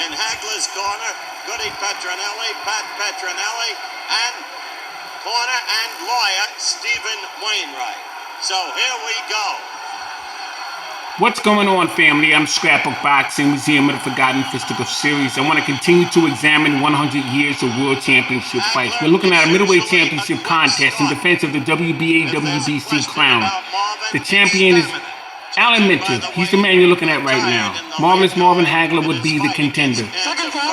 In Hagler's corner, Goody Petronelli, Pat Petronelli, and corner and lawyer Stephen Wainwright. So here we go. What's going on, family? I'm Scrapbookboxing, Museum of the Forgotten Fisticuffs series. I want to continue to examine 100 years of World Championship fights. We're looking at a Middleweight Championship contest in defense of the WBA-WBC crown. The champion is Alen. He's the man you're looking at right now. Marvin Hagler would be the contender.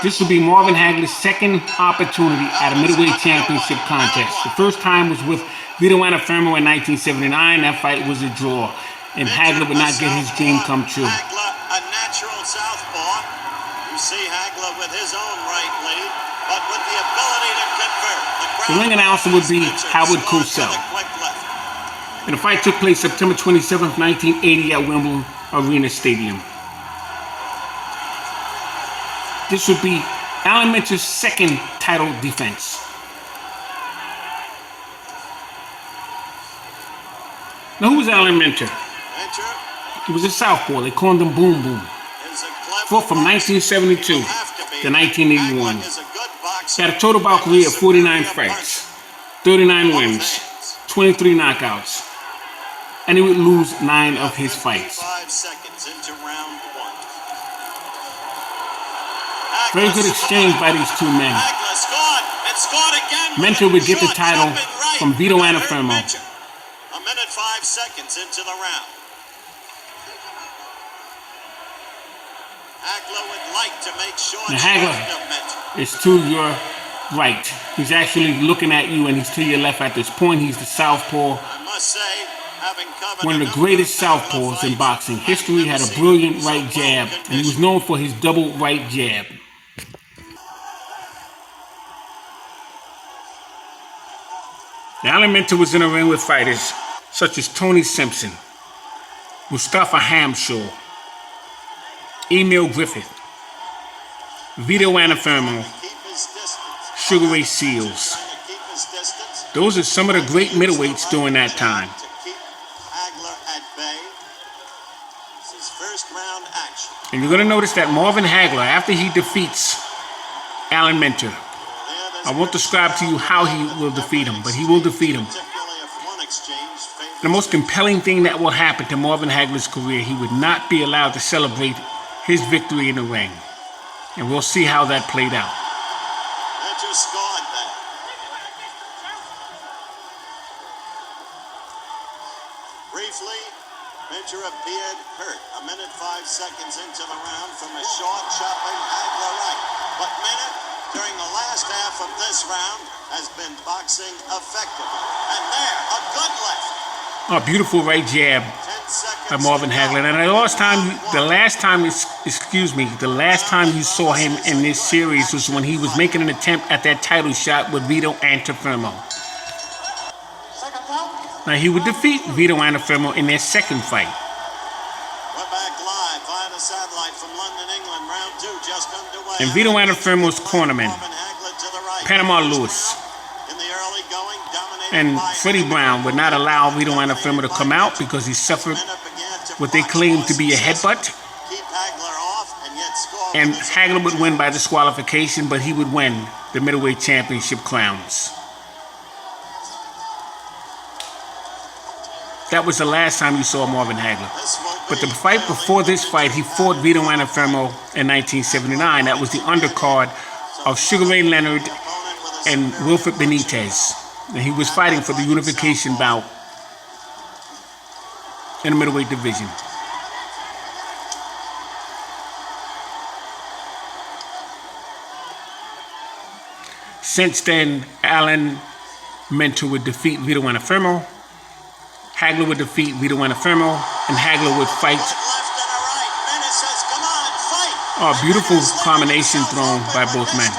This will be Marvin Hagler's second opportunity at a Middleweight Championship contest. The first time was with Vito Antuofermo in 1979. That fight was a draw, and Hagler would not get his dream come true. Hagler, a natural southpaw. You see Hagler with his own right lead, but with the ability to convert. The ring announcer would be Howard Cosell. And the fight took place September 27, 1980 at Wimbledon Arena Stadium. This would be Alen second title defense. Now, who was Alen? He was a southpaw. They called him Boom Boom. Fought from 1972 to 1981. He had a total bout career of 49 fights, 39 wins, 23 knockouts, and he would lose 9 of his fights. Very good exchange by these two men. Mentor would get the title from Vito Antuofermo. A minute 5 seconds into the round. Hagler would like to make sure. Now Hagler is to your right. He's actually looking at you, and he's to your left at this point. He's the southpaw. I must say, having covered one of the greatest southpaws in boxing history. Had a brilliant right jab, and he was known for his double right jab. Now, Alen was in a ring with fighters such as Tony Simpson, Mustafa Hamshaw, Emil Griffith, Vito Antuofermo, Sugar Ray Seals. Those are some of the great middleweights during that time. And you're going to notice that Marvin Hagler, after he defeats Alen, I won't describe to you how he will defeat him, but he will defeat him. The most compelling thing that will happen to Marvin Hagler's career, he would not be allowed to celebrate his victory in the ring. And we'll see how that played out. Briefly, Mentor appeared hurt a minute 5 seconds into the round from a short, chopping Hagler right. But Mentor, during the last half of this round, has been boxing effectively. And there, a good left. A beautiful right jab by Marvin Hagler. And the last time you saw him in this series was when he was making an attempt at that title shot with Vito Antuofermo. Now, he would defeat Vito Antuofermo in their second fight. We're back live via the satellite from London, England. Round 2 just underway. And Vito Antuofermo's cornerman, Panama Lewis, and Freddie Brown would not allow Vito Antuofermo to come out because he suffered what they claimed to be a headbutt. And Hagler would win by disqualification, but he would win the Middleweight Championship crowns. That was the last time you saw Marvin Hagler. But the fight before this fight, he fought Vito Antuofermo in 1979. That was the undercard of Sugar Ray Leonard and Wilfred Benitez. And he was fighting for the unification bout in the middleweight division. Since then, Alen would defeat Vito Antuofermo. Hagler would defeat Vito Antuofermo, and Hagler would fight. A beautiful combination thrown by both men.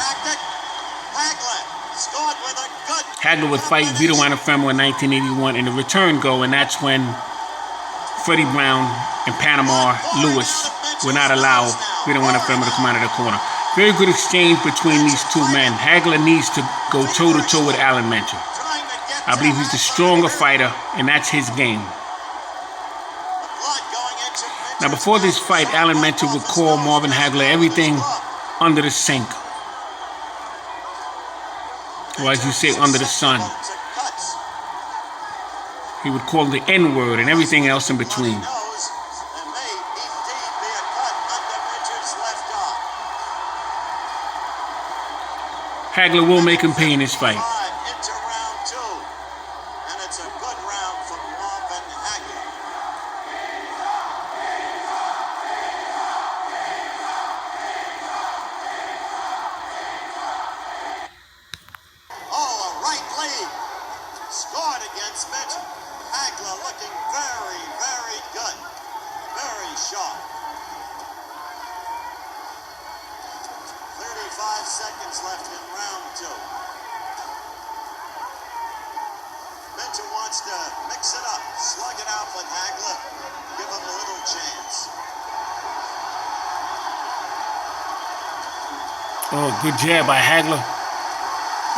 Hagler would fight Vito Antuofermo in 1981 in the return go, and that's when Freddie Brown and Panama Lewis would not allow Vito Antuofermo to come out of the corner. Very good exchange between these two men. Hagler needs to go toe-to-toe with Alen. I believe he's the stronger fighter, and that's his game. Now, before this fight, Alen would call Marvin Hagler everything under the sink. Or as you say, under the sun. He would call the N-word and everything else in between. Hagler will make him pay in this fight. Into round 2. And it's a good round for Marvin Hagler. Oh, a right leg. Scored against Mitch. Hagler looking very, very good. Very sharp. 35 seconds left in round 2. Minter wants to mix it up, slug it out with Hagler, give him a little chance. Oh, good jab by Hagler.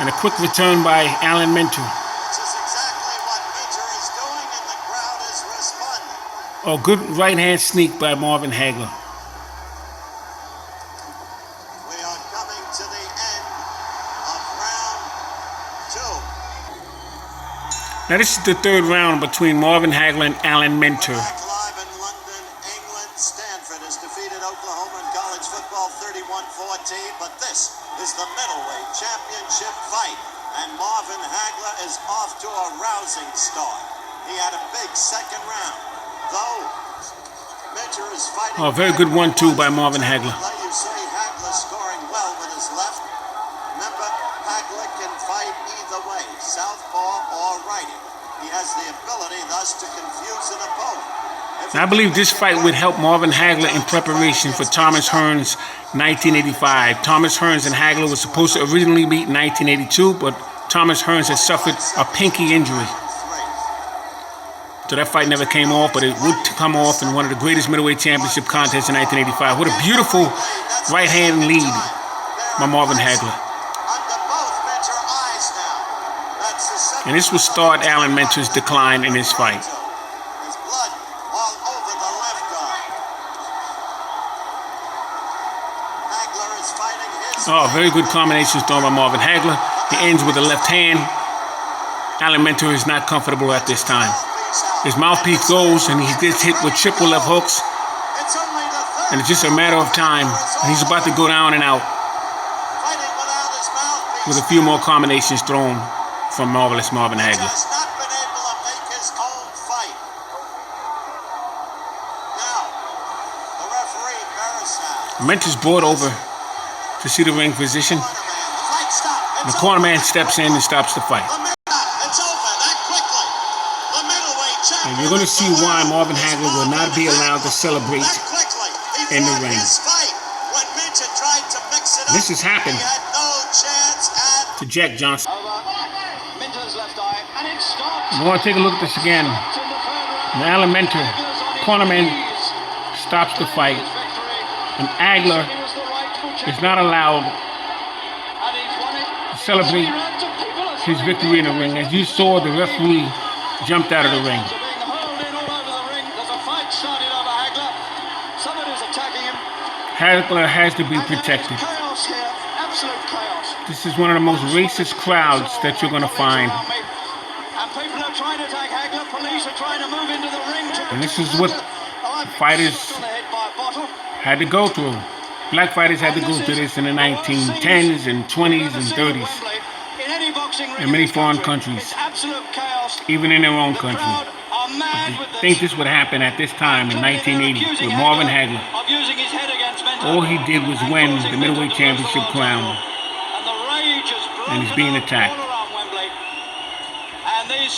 And a quick return by Alen Minter. Which is exactly what Minter is doing, and the crowd is responding. Oh, good right hand sneak by Marvin Hagler. We are coming to the end of round 2. Now this is the third round between Marvin Hagler and Alen Minter. Back live in London, England. Stanford has defeated Oklahoma in college football 31-14, but this is the middleweight championship fight, and Marvin Hagler is off to a rousing start. He had a big second round, though Minter is fighting. Oh, very good 1-2 by Marvin Hagler. Let you say Hagler scoring well with his left. Remember, Hagler can fight either way, southpaw or righty. He has the ability thus to confuse an opponent. I believe this fight would help Marvin Hagler in preparation for Thomas Hearns' 1985. Thomas Hearns and Hagler were supposed to originally meet in 1982, but Thomas Hearns had suffered a pinky injury. So that fight never came off, but it would come off in one of the greatest middleweight championship contests in 1985. What a beautiful right-hand lead by Marvin Hagler. And this will start Alen Minter's decline in this fight. Oh, very good combinations thrown by Marvin Hagler. He ends with the left hand. Alen Minter is not comfortable at this time. His mouthpiece goes and he gets hit with triple left hooks. And it's just a matter of time. And he's about to go down and out with a few more combinations thrown from marvelous Marvin Hagler. Minter's brought over to see the ring physician. The cornerman steps in and stops the fight. And you're going to see why Marvin Hagler will not be allowed to celebrate in the ring. This has happened to Jack Johnson. I want to take a look at this again. Alen Minter, cornerman, stops the fight. And Hagler is not allowed to celebrate his victory in the ring. As you saw, the referee jumped out of the ring. Hagler has to be protected. This is one of the most racist crowds that you're going to find. And this is what fighters had to go through. Black fighters had to go through this in the 1910s and 20s and 30s. In many foreign countries, even in their own country. But to think this would happen at this time in 1980 with Marvin Hagler. All he did was win the middleweight championship crown. And he's being attacked.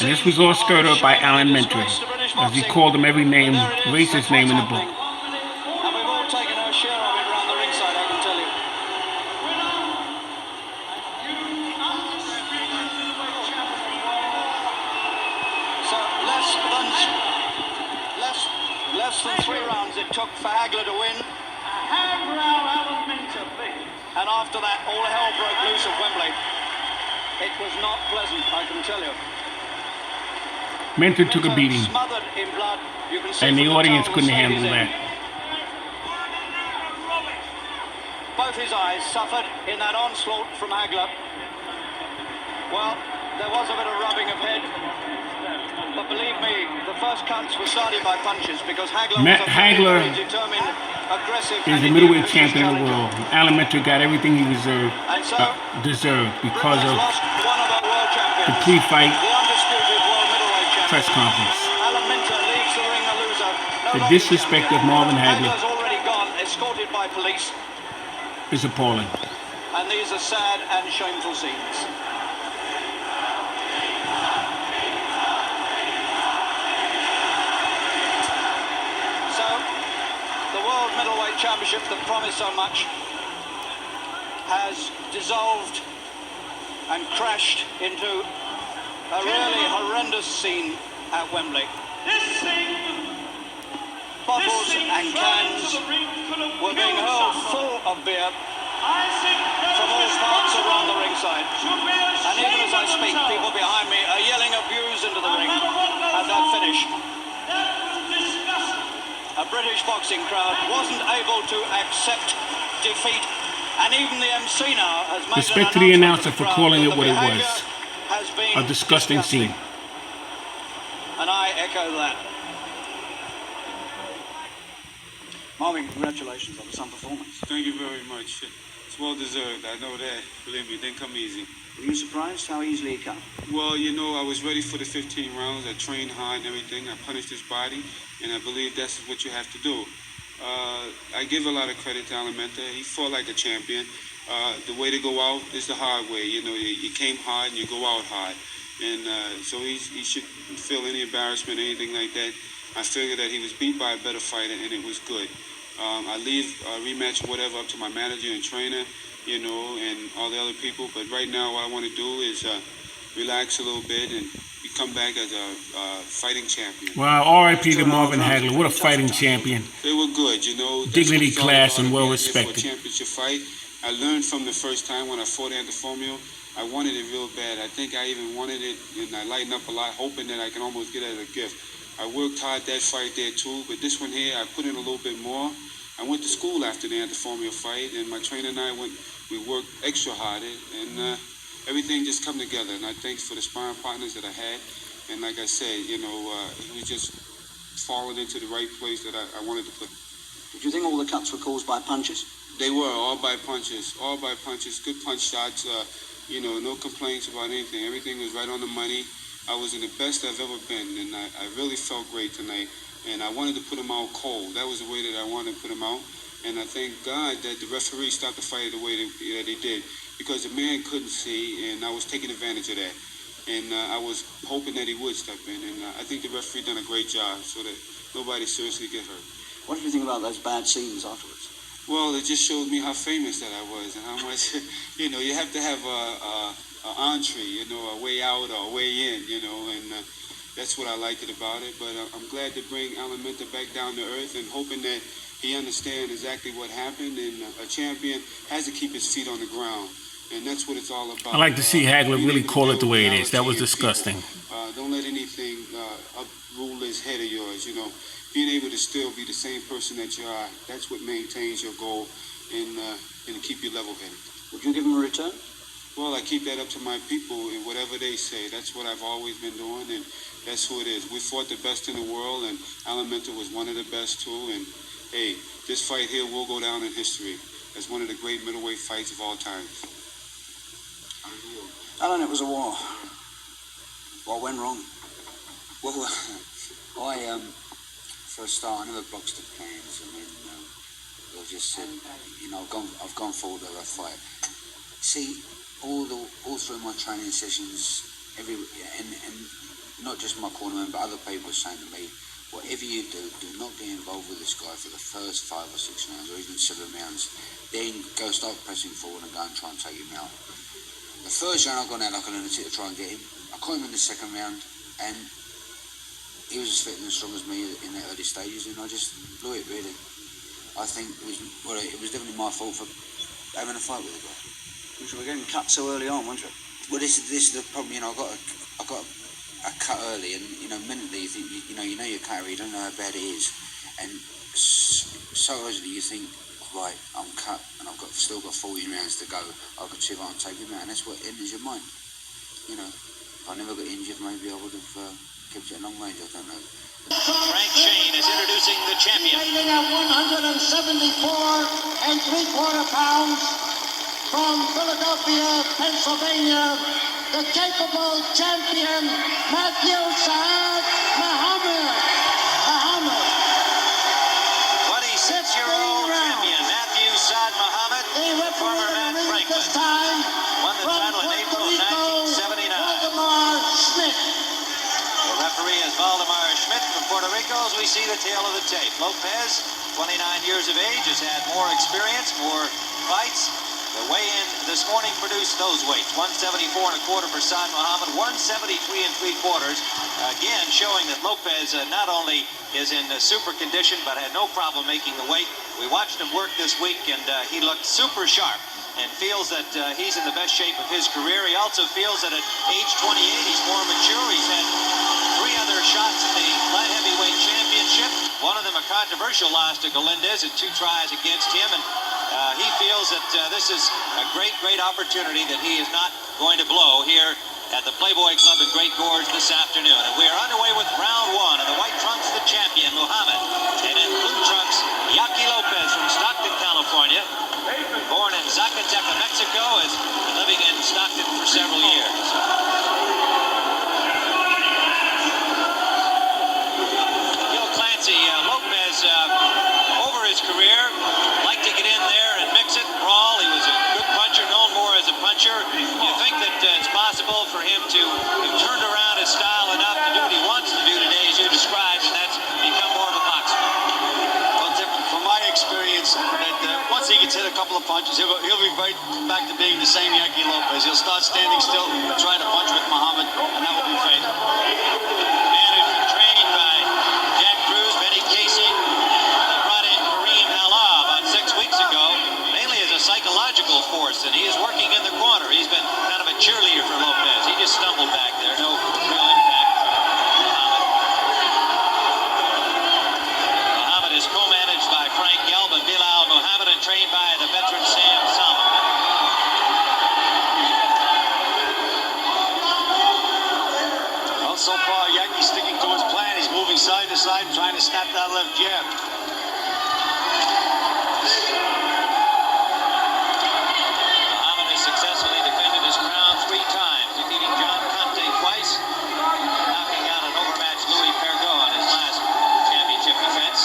And this was all stirred up by Alen Minter, as he called him every name, racist name in the book. Less than 3 rounds it took for Hagler to win. And after that, all hell broke loose at Wembley. It was not pleasant, I can tell you. Minter took a beating, Smothered in blood. You can see and the from audience towel couldn't the handle state that. he's in. both his eyes suffered in that onslaught from Hagler. Well, there was a bit of rubbing of head, but believe me, the first cuts were started by punches because Hagler was a very determined, aggressive, is the middleweight champion of the world. Alen got everything he deserved because of the pre-fight press conference. The disrespect of Marvin Hagler already gone, escorted by police, is appalling. and these are sad and shameful scenes. Middleweight championship that promised so much has dissolved and crashed into a really horrendous scene at Wembley. Bottles and cans were being hurled full of beer from all parts around the ringside. And even as I speak, people behind me are yelling abuse into the ring at that finish. A British boxing crowd wasn't able to accept defeat, and even the MC now has made respect to the announcer for calling it what it was, a disgusting scene. And I echo that. Marvin, congratulations on the some performance. Thank you very much. It's well deserved. I know that. Believe me, it didn't come easy. Were you surprised how easily it came? Well, you know, I was ready for the 15 rounds. I trained hard and everything. I punished his body, and I believe that's what you have to do. I give a lot of credit to Alen. He fought like a champion. The way to go out is the hard way. You know, you came hard and you go out hard. And so he should feel any embarrassment, anything like that. I figured that he was beat by a better fighter, and it was good. I leave rematch or whatever up to my manager and trainer, you know, and all the other people. But right now, what I want to do is relax a little bit and come back as a fighting champion. Wow, R.I.P. to Marvin Hagler. What a fighting champion. They were good, you know. Dignity, class, and well respected. Championship fight. I learned from the first time when I fought Antifomio. I wanted it real bad. I think I even wanted it, and I lightened up a lot, hoping that I can almost get it as a gift. I worked hard that fight there too, but this one here, I put in a little bit more. I went to school after the Antifomio fight, and my trainer and I we worked extra harder, and everything just come together. And I thanks for the sparring partners that I had. And like I said, you know, he was just falling into the right place that I wanted to put. Did you think all the cuts were caused by punches? They were, all by punches, good punch shots, you know, no complaints about anything. Everything was right on the money. I was in the best I've ever been, and I really felt great tonight. And I wanted to put him out cold. That was the way that I wanted to put him out. And I thank God that the referee stopped the fight the way that he did, because the man couldn't see, and I was taking advantage of that. And I was hoping that he would step in, and I think the referee done a great job so that nobody seriously get hurt. What did you think about those bad scenes afterwards? Well, it just showed me how famous that I was and how much, you know, you have to have a entree, you know, a way out or a way in, you know, and that's what I liked about it. But I'm glad to bring Alen back down to earth and hoping that he understands exactly what happened. And a champion has to keep his feet on the ground. And that's what it's all about. I like to see Hagler really call it the way it is. That was disgusting. Don't let anything uprule his head of yours, you know. Being able to still be the same person that you are, that's what maintains your goal and keep you level-headed. Would you give him a return? Well, I keep that up to my people and whatever they say. That's what I've always been doing, and that's who it is. We fought the best in the world, and Alen was one of the best too. And hey, this fight here will go down in history as one of the great middleweight fights of all time. Alen, it was a war. What went wrong? Well, for a start, I never boxed the plans, and then I just said, you know, I've gone forward with a fight. See, all through my training sessions, and not just my cornerman, but other people were saying to me, whatever you do not get involved with this guy for the first 5 or 6 rounds, or even 7 rounds. Then go start pressing forward and go and try and take him out. The first round, I got out like a lunatic to try and get him. I caught him in the second round, and he was as fit and as strong as me in the early stages, and I just blew it, really. I think it was definitely my fault for having a fight with the guy. You were getting cut so early on, weren't you? Well, this is the problem. You know, I got a cut early, and you know, mentally you think you know your category, you don't know how bad it is, and so early you think, right, I'm cut and still got 14 rounds to go, I could see if I can take him out, and that's what enters your mind. You know, if I never got injured, maybe I would have kept it at long range, I don't know. Frank Shane is introducing the champion. Weighing at 174 3/4 pounds from Philadelphia, Pennsylvania, the capable champion, Matthew Saad Muhammad. 26-year-old champion Matthew Saad Muhammad, former Matt Franklin, won the title in April 1979. The referee is Valdemar Schmidt from Puerto Rico. As we see the tail of the tape, Lopez, 29 years of age, has had more experience, more fights. The weigh-in this morning produced those weights: 174 1/4 for Saad Muhammad, 173 3/4. Again, showing that Lopez not only is in super condition, but had no problem making the weight. We watched him work this week, and he looked super sharp and feels that he's in the best shape of his career. He also feels that at age 28, he's more mature. He's had 3 other shots at the light heavyweight championship. One of them a controversial loss to Galindez in 2 tries against him, and he feels that this is a great opportunity that he is not going to blow here at the Playboy Club in Great Gorge this afternoon. And we are underway with round 1. In the white trunks, the champion, Muhammad. And in blue trunks, Yaqui Lopez from Stockton, California. Born in Zacatecas, Mexico, has been living in Stockton for several years. Gil Clancy, Lopez, over his career, liked to get in there and mix it, brawl. He was a good puncher, known more as a puncher. You think that it's possible for him to have turned around his style enough to do what he wants to do today, as you described, and that's become more of a boxer? Well, from my experience, that once he gets hit a couple of punches, he'll be right back to being the same Yaqui Lopez. He'll start standing still, trying to punch with Muhammad, and that will be fatal. Managed and trained by Jack Cruz, Benny Casey. They brought in Kareem Halal about 6 weeks ago, mainly as a psychological force, and he is working in the corner. He's been kind of a cheerleader for Lopez. He just stumbled back there, no real impact from Muhammad. Muhammad is co-managed by Frank Gelb and Bilal Muhammad, and trained by the veteran Sam Salmon. Well, so far, Yaqui's sticking to his plan. He's moving side to side, trying to snap that left jab. Muhammad has successfully defended his crown 3 times, defeating John Conte twice, knocking out an overmatched Louis Pergot on his last championship defense.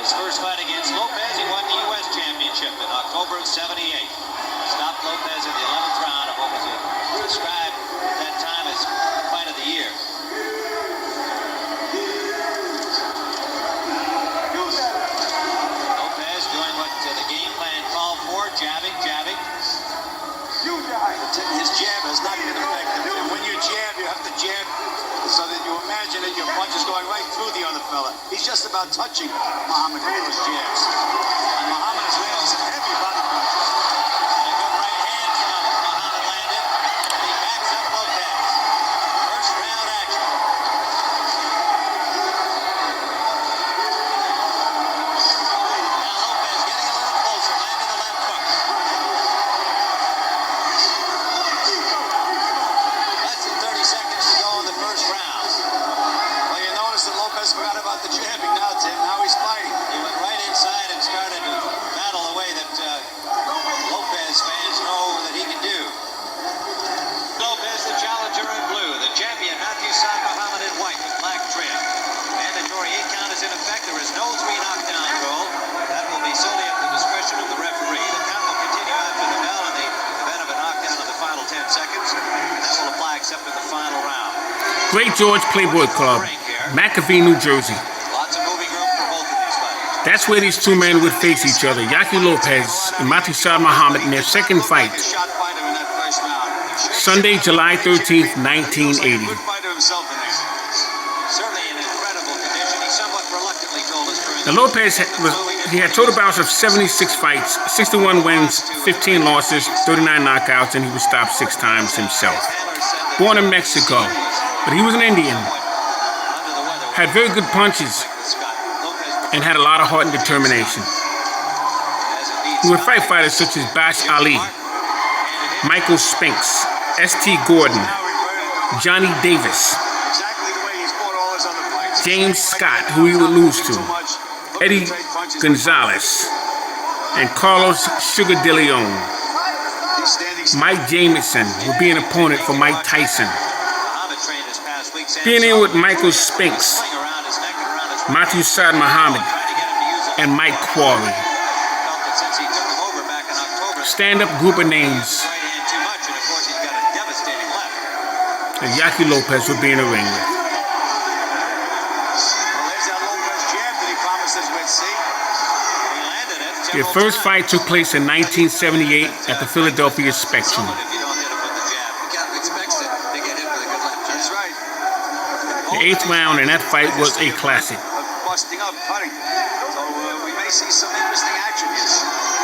His first fight against Lopez, he won the U.S. championship in October of '78. Stopped Lopez in the 11th round of what was described at that time as fight of the year. Lopez doing what the game plan called for, jabbing. His jab has not been effective. And when you jab, you have to jab so that you imagine that your punch is going right through the other fella. He's just about touching Muhammad with those jabs. And Muhammad is landing some heavy body punches. And a good right hand from Muhammad landed. He backs up Lopez. First round action. Now Lopez getting a little closer, landing the left hook. Less than 30 seconds to go in the first round. Well, you notice that Lopez forgot about the jabbing now, Tim. Now he's fighting. He went right inside and started to battle the way that Lopez fans know that he can do. Lopez, the challenger in blue. The champion, Matthew Saad Muhammad in white with black trim. Mandatory 8 count is in effect. There is no 3 knockdown rule. That will be solely at the discretion of the referee. The count will continue after the bell in the event of a knockdown in the final 10 seconds. And that will apply except in the final round. Great George Playboy Club, McAfee, New Jersey. Lots of moving room for both of these fighters. That's where these 2 men would face each other, Yaqui Lopez and Matthew Saad Muhammad, in their second fight, Shot fighter in that first round. Sunday, July 13th, 1980. Good fighter himself in there. Certainly in incredible condition. He somewhat reluctantly told us during Now Lopez had total bouts of 76 fights, 61 wins, 15 losses, 39 knockouts, and he was stopped 6 times himself. Born in Mexico, but he was an Indian. Had very good punches. and had a lot of heart and determination. He would fight fighters such as Bash Ali, Michael Spinks, S.T. Gordon, Johnny Davis, James Scott, who he would lose to, Eddie Gonzalez, and Carlos Sugar De Leon. Mike Jamison would be an opponent for Mike Tyson. Being in with Michael Spinks, Matthew Saad Muhammad, and Mike Quarry. Stand-up group of names that Yaki Lopez would be in the ring with. Their first fight took place in 1978 at the Philadelphia Spectrum. The 8th round in that fight was a classic. Busting up, cutting. So we may see some interesting action here.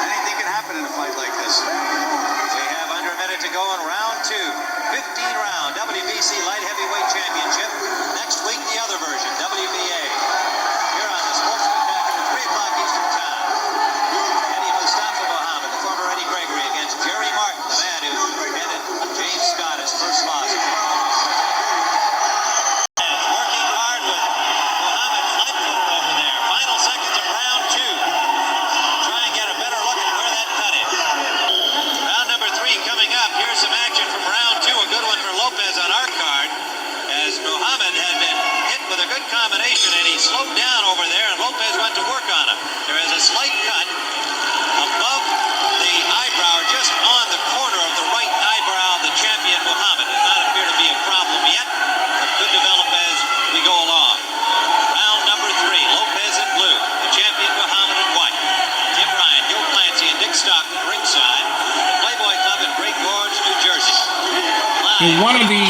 Anything can happen in a fight like this. We have under a minute to go in round 2. 15-round WBC Light Heavyweight Championship. Next week, the other version, WBA. Here on the Sports Spectacular, 3 o'clock Eastern Time. Eddie Mustafa Muhammad, the former Eddie Gregory, against Jerry Martin, the man who ended James Scott his first loss. Combination, and he slowed down over there, and Lopez went to work on him. There is a slight cut above the eyebrow, just on the corner of the right eyebrow of the champion Muhammad. It does not appear to be a problem yet, but could develop as we go along. Round number 3, Lopez in blue, the champion Muhammad in white. Tim Ryan, Joe Clancy, and Dick Stockton ringside. The Playboy Club in Great Gorge, New Jersey. And one of the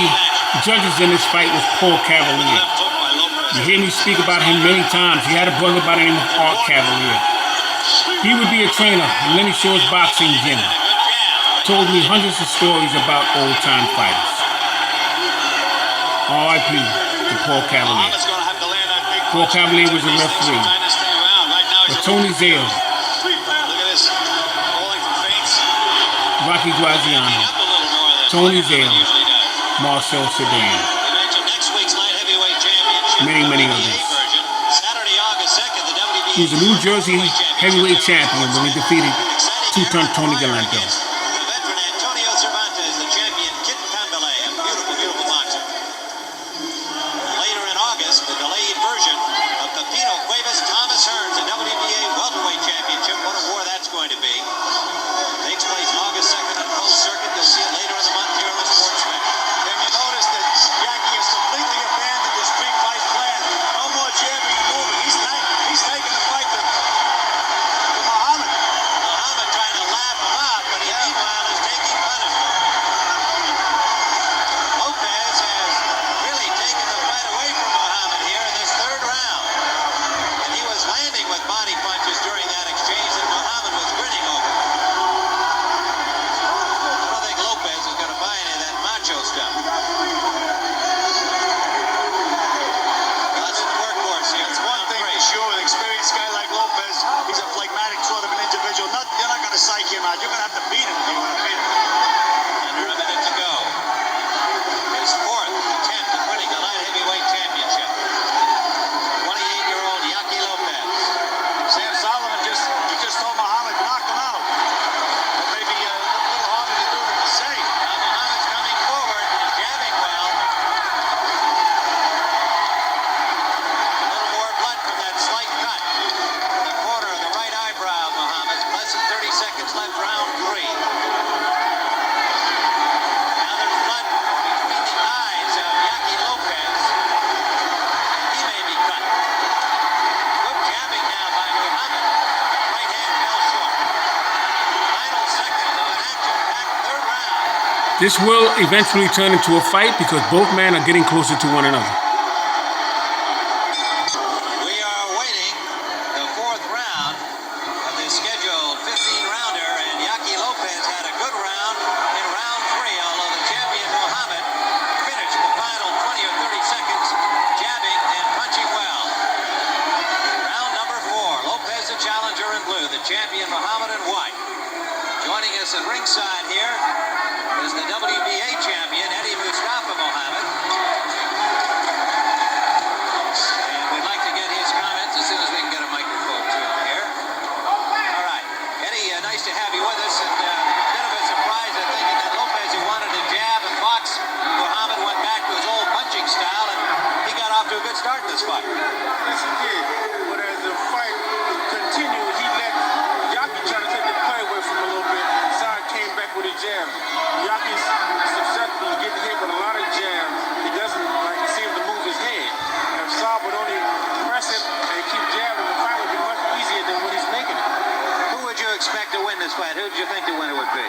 judges in this fight was Paul Cavalier. You hear me speak about him many times. He had a brother by the name of Art Cavalier. He would be a trainer in Lenny Shore's boxing gym. Told me hundreds of stories about old-time fighters. R.I.P. to Paul Cavalier. Paul Cavalier was a referee. But Tony Zale, Rocky Graziano, Tony Zale, Marcel Sedan, many others. He was a New Jersey heavyweight champion when he defeated two-ton Tony Galante. Later in August, the delayed version of Pepino Cuevas, Thomas Hearns, the WBA welterweight championship. What a war that's going to be. Takes place August 2nd on Full Circuit. You'll see it later in the month here on the Sports Spec. Then you notice that Jackie has completely abandoned his street fight plan. No more jabbing and moving. He's taking the fight to Muhammad. Muhammad trying to laugh him out, but he meanwhile is taking punishment. Lopez has really taken the fight away from Muhammad here in this 3rd round. And he was landing with body punches during that exchange that Muhammad was grinning over. I don't think Lopez is going to buy any of that macho stuff. That's the workhorse here. It's one thing for sure. An experienced guy like Lopez, he's a phlegmatic sort of an individual. You're not going to psych him out. You're going to have to beat him if you want to beat him. Under a minute to go. His 4th attempt at winning the light heavyweight championship. 28-year-old Yaki Lopez. Sam Solomon just told Muhammad, knock him out. That may be a little harder to do than to say. Now Muhammad's coming forward, jabbing well. A little more blood from that slight cut in the corner of the right eyebrow of Muhammad. Less than 30 seconds left, round 3. Now there's blood between the eyes of Yaki Lopez. He may be cut. Good jabbing now by Muhammad. Right hand fell short. Final seconds of an action-packed 3rd round. This will eventually turn into a fight because both men are getting closer to one another. We are waiting the 4th round of this scheduled 15-rounder, and Yaki Lopez had a good round in round 3, although the champion Muhammad finished the final 20 or 30 seconds jabbing and punching well. Round number 4. us at ringside here is the WBA champion, Eddie Mustafa Mohammed. And we'd like to get his comments as soon as we can get a microphone to him here. All right. Eddie, nice to have you with us. And a bit of a surprise, I think, in that Lopez, who wanted to jab and box, Muhammad went back to his old punching style, and he got off to a good start in this fight. Yes, he did. But as the fight continued, he let Yaki try to take the play away from him a little bit. Side came back with a jab. Yaki's susceptible to getting hit with a lot of jabs. He doesn't seem to move his head. And if Saab would only press him and keep jabbing, the fight would be much easier than when he's making it. Who would you expect to win this fight? Who did you think the winner would be?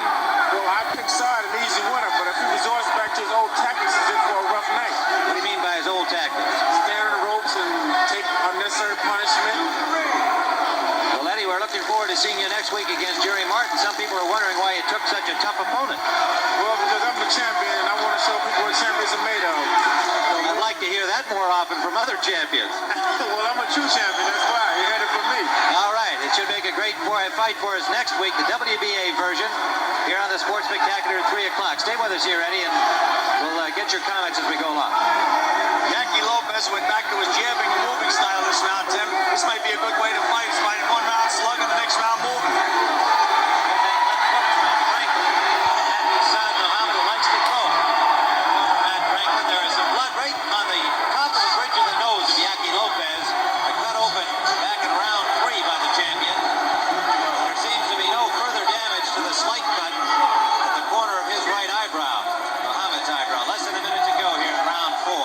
Well, I picked Saab an easy winner, but if he resorts back to his old tactics, he's in for a rough night. What do you mean by his old tactics? Staring the ropes and take unnecessary punishment. Well, Eddie, we're looking forward to seeing you next week against Jerry Martin. Some people are wondering why you took such a tough opponent. Well, because I'm the champion and I want to show people what champions are made of. I'd like to hear that more often from other champions. Well, I'm a true champion, that's why. You had it from me. All right, it should make a great fight for us next week, the WBA version, here on the Sports Spectacular at 3 o'clock. Stay with us here, Eddie, and we'll get your comments as we go along. Yaki Lopez went back to his jabbing and moving style this round, Tim. This might be a good way to fight. He's fighting 1 round slug and the next round moving. There is some blood right on the top of the bridge of the nose of Yaki Lopez. A cut open back in round 3 by the champion. There seems to be no further damage to the slight cut at the corner of his right eyebrow, Muhammad's eyebrow. Less than a minute to go here in round 4.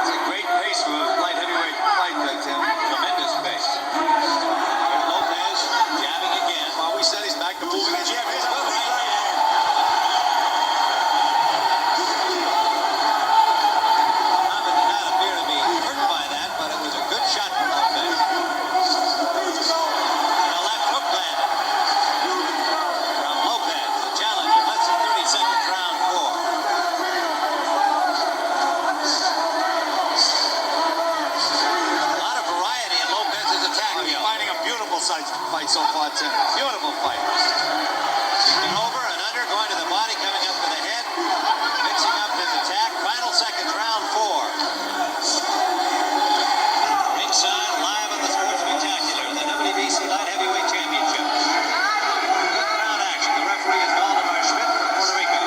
It's a great pace for a light heavyweight fight, Tim. Tremendous pace. Here's Lopez jabbing again. Well, we said he's back to moving and jabbing. Here's a right hand. Muhammad did not appear to be hurt by that, but it was a good shot from Lopez. And a left hook landed from Lopez. The challenge in less than 30 seconds, round 4. A lot of variety in Lopez's attack. He's fighting a beautiful fight so far, Tim. Beautiful fight. Shifting over and under, going to the body, coming up to the head. Mixing up his attack. Final seconds, round 4. Ringside, live on the Sports Spectacular, the WBC Light Heavyweight Championship. Good crowd action. The referee is Valdemar Schmidt from Puerto Rico.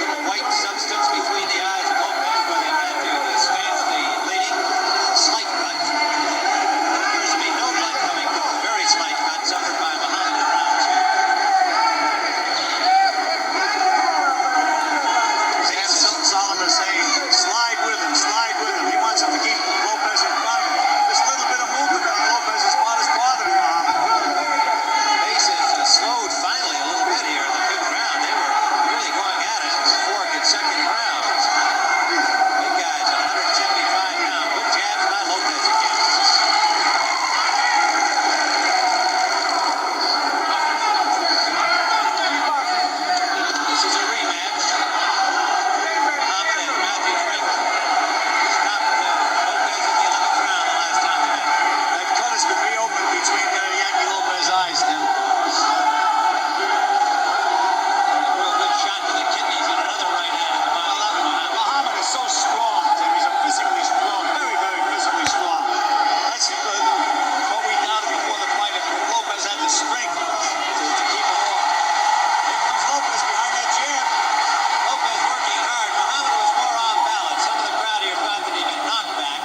Little white substance between the eyes of Lopez, where they've had to stance the bleeding. Slight cut. There appears to be no blood coming from the very slight cut suffered by Muhammad in round 2. Sam Solomon is saying, slide with him, slide with him. He wants him to keep Lopez in front of him. This little bit of movement on Lopez's part is bothering Muhammad. Pace has slowed finally a little bit here in the 5th round. They were really going at it for 4 consecutive rounds. Big guys at 175 pounds. Good jabs by Lopez again. This is a rematch. Muhammad and Matthew Franklin stopped Lopez in the 11th round the last time they met. That cut has been reopened between Yaki Lopez's eyes, Tim. Real good shot to the kidneys and another right hand in the body. Muhammad is so strong, Tim. He's a physically strong, very, very physically strong. That's what we doubted before the fight. If Lopez had the strength to keep him off. Here comes Lopez behind that jab. Lopez working hard. Muhammad was more off balance. Some of the crowd here thought that he'd been knocked back,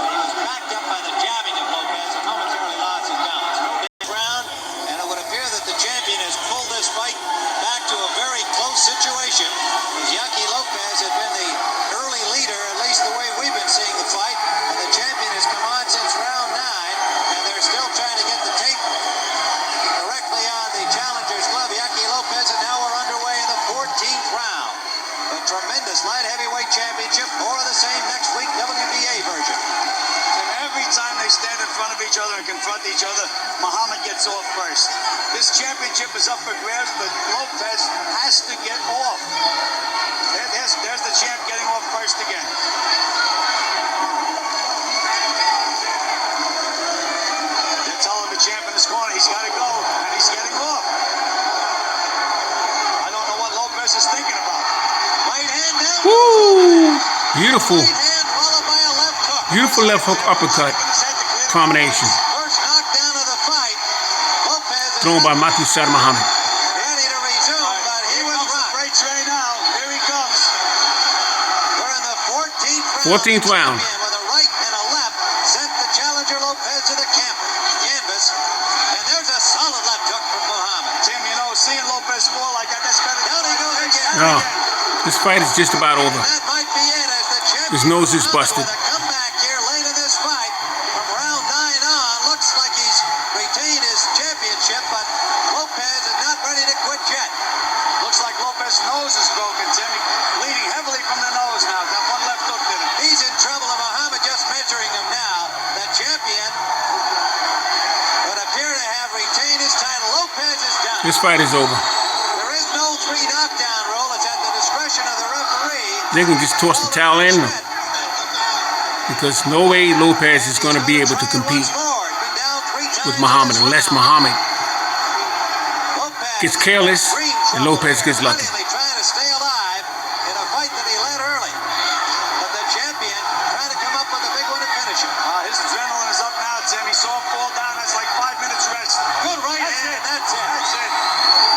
but he was backed up by the jabbing of Lopez and momentarily lost his balance. No damage round, and it would appear that the champion has pulled this fight back to a very close situation. As Yaki Lopez had been the early leader, at least the way we've been seeing the fight, and the champion has come on since round 9, and they're still trying to get the tape directly on the challenger's glove, Yaki Lopez, and now we're underway in the 14th round. A tremendous light heavyweight championship. More of the same next week, WBA version. And every time they stand in front of each other and confront each other, Muhammad gets off first. This championship is up for grabs, but Lopez has to get off. There's the champ getting off first again. Beautiful, Right hand followed by a left hook. beautiful left hook uppercut combination First knockdown of the fight. Lopez is thrown by Matthew Saad Muhammad. ready to resume, but he was right. Freight train now. Here he comes. We're in the 14th round. 14th round. The champion with a right and a left sent the challenger Lopez to the canvas. And there's a solid left hook from Muhammad. Tim, you know, seeing Lopez fall like that, that's kind of... Down he goes again. No, this fight is just about over. That might be it as the champion His nose is Muhammad busted. with a comeback here late in this fight. From round 9 on, looks like he's retained his championship, but Lopez is not ready to quit yet. Looks like Lopez's nose is broken, Tim. Bleeding heavily from the nose now. That one left hook did it. He's in trouble, and Muhammad just measuring him now. The champion would appear to have retained his title. Lopez is done. This fight is over. There is no 3 knockdown rule. It's at the discretion of the referee. They can just toss the towel in because no way Lopez is going to be able to compete with Muhammad unless Muhammad gets careless and Lopez gets lucky. Trying to stay alive in a fight that he led early. But the champion trying to come up with a big one and finish him. His adrenaline is up now, Tim. He saw him fall down. That's like 5 minutes rest. Good right hand. That's it. That's it.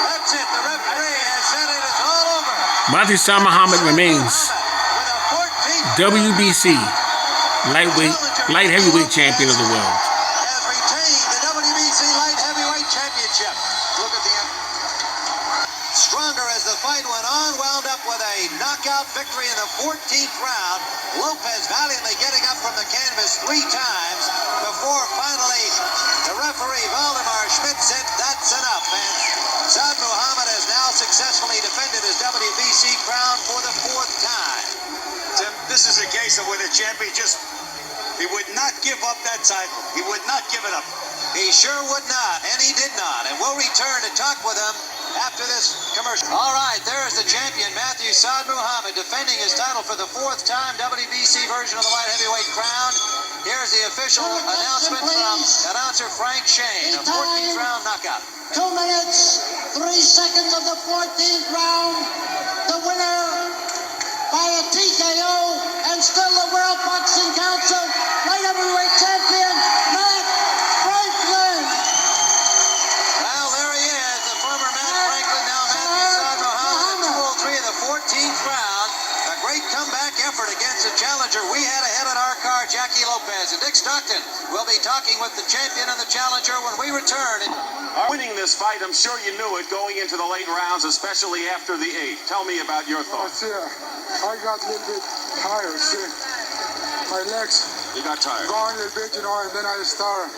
That's it. The referee has said it is all over. Matthew Saad Muhammad remains With a 14th WBC light heavyweight champion of the world. has retained the WBC light heavyweight championship. Look at the stronger as the fight went on, wound up with a knockout victory in the 14th round. Lopez valiantly getting up from the canvas 3 times before finally the referee Valdemar Schmidt said that's enough. And Saad Muhammad has now successfully defended his WBC crown for the 4th time. Tim, this is a case of where the champion he would not give up that title. He would not give it up. He sure would not, and he did not. And we'll return to talk with him after this commercial. All right, there's the champion, Matthew Saad Muhammad, defending his title for the 4th time, WBC version of the light heavyweight crown. Here's the official announcement from announcer Frank Shane, a 14th round knockout. 2 minutes, 3 seconds of the 14th round. The winner by a TKO and still the World Boxing Council light heavyweight champion, Matt Franklin. Well, there he is, the former Matt Franklin, now Matthew Saad Muhammad, 203 in the 14th round. A great comeback effort against the challenger we had ahead on our card, Jackie Lopez. And Dick Stockton will be talking with the champion and the challenger when we return. Winning this fight, I'm sure you knew it going into the late rounds, especially after the 8th. Tell me about your thoughts. I got a little bit tired, see. My legs You got tired. gone a little bit, and then I started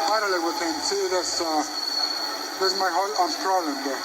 battling with him. See, that's my whole problem there.